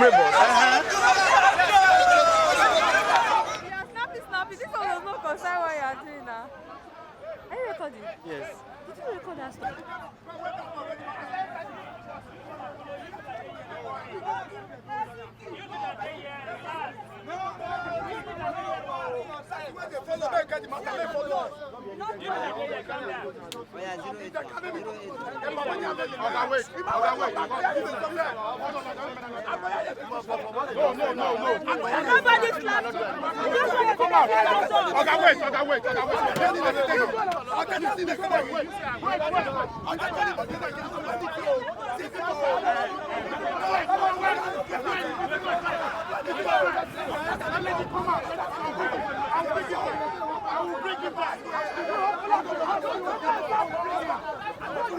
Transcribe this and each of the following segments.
comrade boss. Yeah, snappy. This one does not concern what you are doing now. Are you recording? Yes. Did you record that stuff?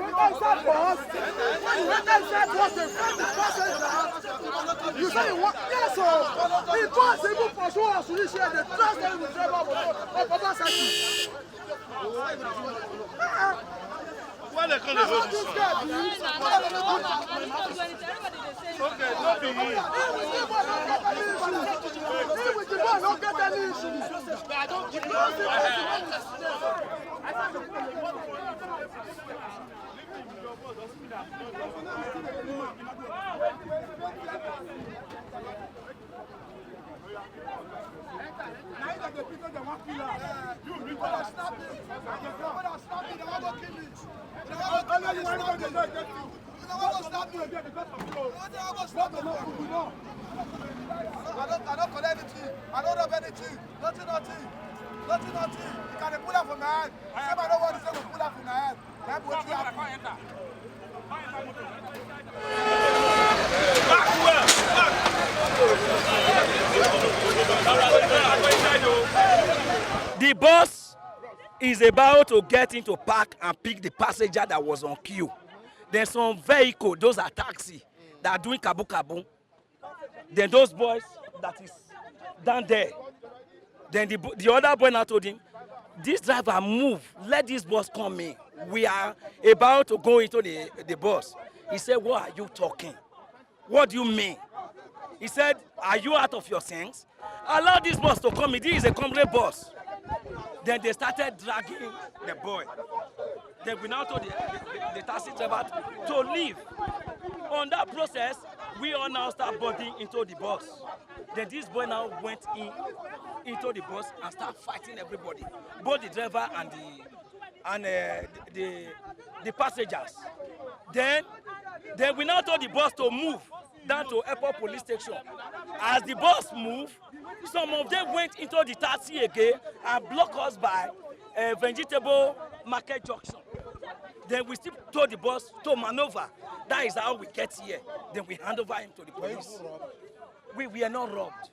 Nobody slapped you. You say you want? Yes, sir. It was able for sure to this year. The trust in the driver of Obasaki. Why they call the road this one? Okay, not be here. Don't get any issues. I don't collect anything. I don't have anything. Nothing. You can pull up from my hand. I don't want to say we pull up from my hand. That's what you have. The bus is about to get into park and pick the passenger that was on queue. There's some vehicle, those are taxi, that are doing kabu. Then those boys that is down there. Then the other boy now told him, this driver move, let this bus come in. We are about to go into the bus. He said, what are you talking? What do you mean? He said, are you out of your sense? Allow this bus to come in. This is a comrade bus. Then they started dragging the boy. Then we now told the taxi driver to leave. On that process, we all now start boarding into the bus. Then this boy now went into the bus and started fighting everybody, both the driver and the passengers. Then we now told the bus to move down to Airport Police Station. As the bus moved, some of them went into the taxi again and blocked us by a vegetable market junction. Then we still told the bus to maneuver. That is how we get here. Then we hand over him to the police. We are not robbed.